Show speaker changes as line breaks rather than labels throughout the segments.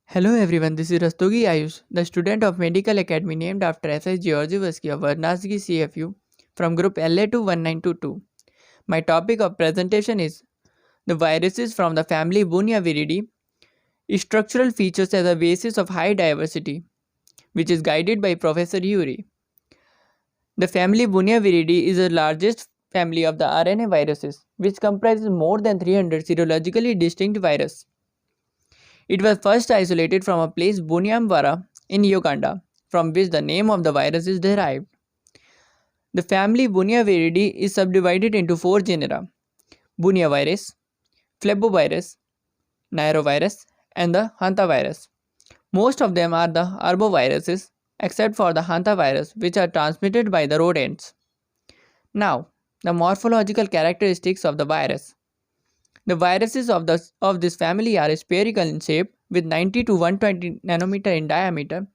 Hello everyone, this is Rastogi Ayush, the student of Medical Academy named after S.S. Georgievsky of Varnasgi CFU from group LA 1922. My topic of presentation is the viruses from the family Bunyaviridae, structural features as a basis of high diversity, which is guided by Professor Urey. The family Bunyaviridae is the largest family of the RNA viruses, which comprises more than 300 serologically distinct viruses. It was first isolated from a place Bunyamwara in Uganda, from which the name of the virus is derived. The family Bunyaviridae is subdivided into four genera: Bunyavirus, Phlebovirus, Nairovirus, and the Hantavirus. Most of them are the arboviruses, except for the hantavirus, which are transmitted by the rodents. Now, the morphological characteristics of the virus. The viruses of this family are spherical in shape with 90 to 120 nanometer in diameter.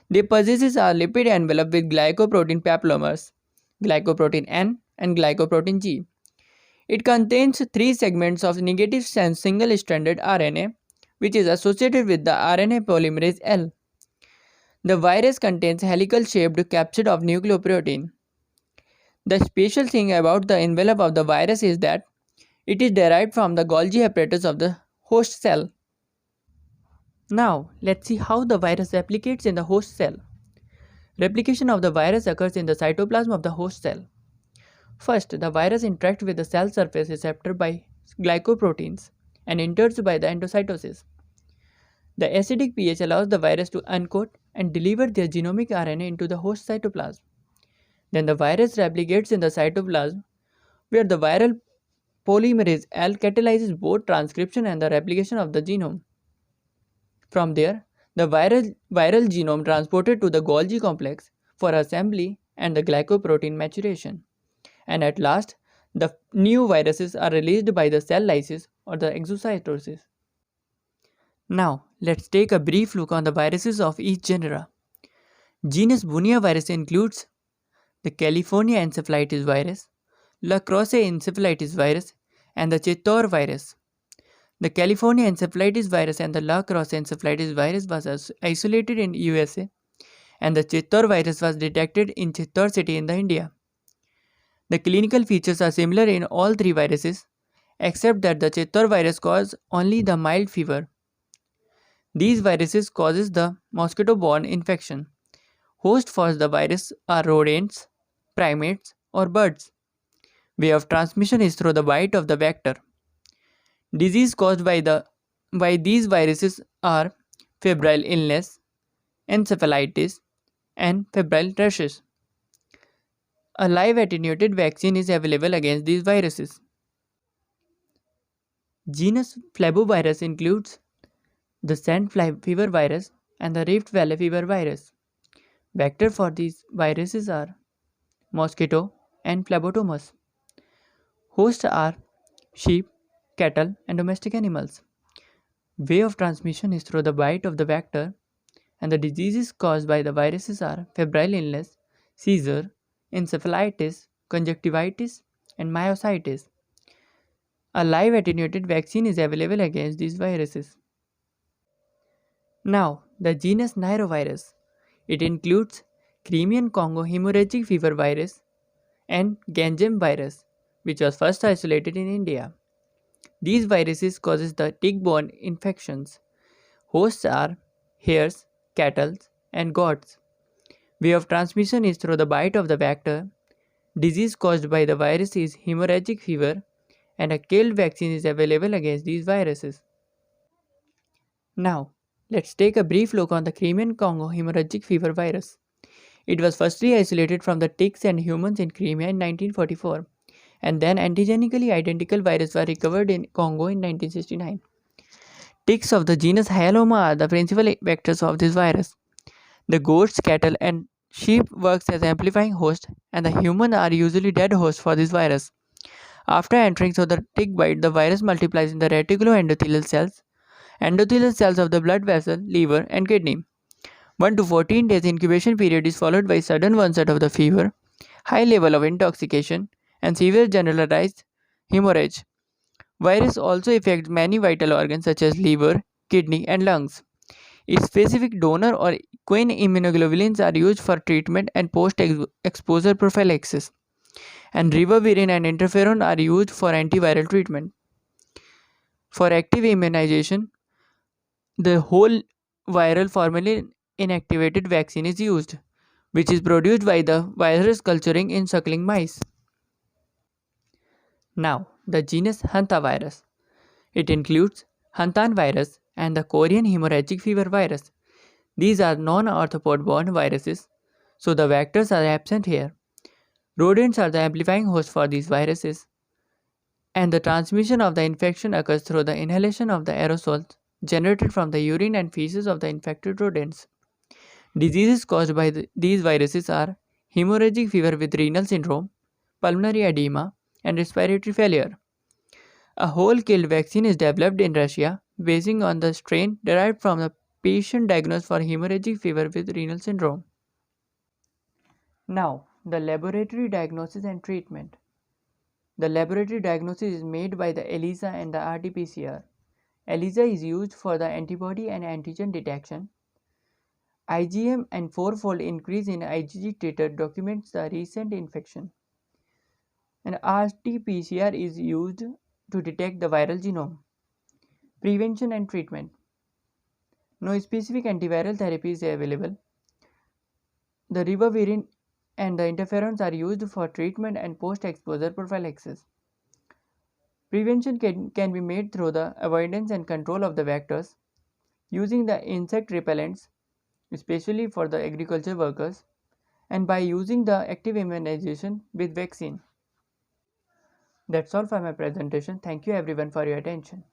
They possess a lipid envelope with glycoprotein papillomers, glycoprotein N and glycoprotein G. It contains three segments of negative sense single-stranded RNA, which is associated with the RNA polymerase L. The virus contains helical-shaped capsid of nucleoprotein. The special thing about the envelope of the virus is that it is derived from the Golgi apparatus of the host cell. Now, let's see how the virus replicates in the host cell. Replication of the virus occurs in the cytoplasm of the host cell. First, the virus interacts with the cell surface receptor by glycoproteins and enters by the endocytosis. The acidic pH allows the virus to uncoat and deliver their genomic RNA into the host cytoplasm. Then the virus replicates in the cytoplasm, where the viral polymerase L catalyzes both transcription and the replication of the genome. From there, the viral genome transported to the Golgi complex for assembly and the glycoprotein maturation. And at last, the new viruses are released by the cell lysis or the exocytosis. Now, let's take a brief look on the viruses of each genera. Genus Bunia virus includes the California encephalitis virus, La Crosse encephalitis virus, and the Chittor virus. The California encephalitis virus and the La Crosse encephalitis virus was isolated in USA, and the Chittor virus was detected in Chittor city in the India. The clinical features are similar in all three viruses, except that the Chittor virus causes only the mild fever. These viruses causes the mosquito-borne infection. Host for the virus are rodents, primates, or birds. Way of transmission is through the bite of the vector. Disease caused by these viruses are febrile illness, encephalitis, and febrile rashes. A live attenuated vaccine is available against these viruses. Genus Flabovirus includes the sand fever virus and the Rift Valley fever virus. Vector for these viruses are mosquito and phlebotomos. Hosts are sheep, cattle, and domestic animals. Way of transmission is through the bite of the vector, and the diseases caused by the viruses are febrile illness, seizure, encephalitis, conjunctivitis, and myositis. A live attenuated vaccine is available against these viruses. Now, the genus Nairovirus. It includes Crimean Congo hemorrhagic fever virus and Ganjem virus, which was first isolated in India. These viruses causes the tick-borne infections. Hosts are hares, cattle, and goats. Way of transmission is through the bite of the vector. Disease caused by the virus is hemorrhagic fever, and a killed vaccine is available against these viruses. Now, let's take a brief look on the Crimean Congo hemorrhagic fever virus. It was firstly isolated from the ticks and humans in Crimea in 1944, and then antigenically identical viruses were recovered in Congo in 1969. Ticks of the genus Hyaloma are the principal vectors of this virus. The goats, cattle, and sheep works as amplifying hosts, and the human are usually dead hosts for this virus. After entering through the tick bite, the virus multiplies in the reticuloendothelial cells of the blood vessel, liver, and kidney. 1 to 14 days incubation period is followed by sudden onset of the fever, high level of intoxication, and severe generalized hemorrhage. Virus also affects many vital organs such as liver, kidney, and lungs. Specific donor or equine immunoglobulins are used for treatment and post-exposure prophylaxis, and ribavirin and interferon are used for antiviral treatment. For active immunization, the whole viral formalin inactivated vaccine is used, which is produced by the virus culturing in suckling mice. Now, the genus Hantavirus. It includes Hantan virus and the Korean hemorrhagic fever virus. These are non-arthropod borne viruses, so the vectors are absent here. Rodents are the amplifying host for these viruses, and the transmission of the infection occurs through the inhalation of the aerosols generated from the urine and feces of the infected rodents. Diseases caused by these viruses are hemorrhagic fever with renal syndrome, pulmonary edema, and respiratory failure. A whole killed vaccine is developed in Russia basing on the strain derived from the patient diagnosed for hemorrhagic fever with renal syndrome. Now, the laboratory diagnosis and treatment. The laboratory diagnosis is made by the ELISA and the RT-PCR. ELISA is used for the antibody and antigen detection. IgM and fourfold increase in IgG titer documents the recent infection. And RT-PCR is used to detect the viral genome. Prevention and treatment. No specific antiviral therapy is available. The ribavirin and the interferons are used for treatment and post-exposure prophylaxis. Prevention can be made through the avoidance and control of the vectors, using the insect repellents, especially for the agriculture workers, and by using the active immunization with vaccine. That's all for my presentation. Thank you everyone for your attention.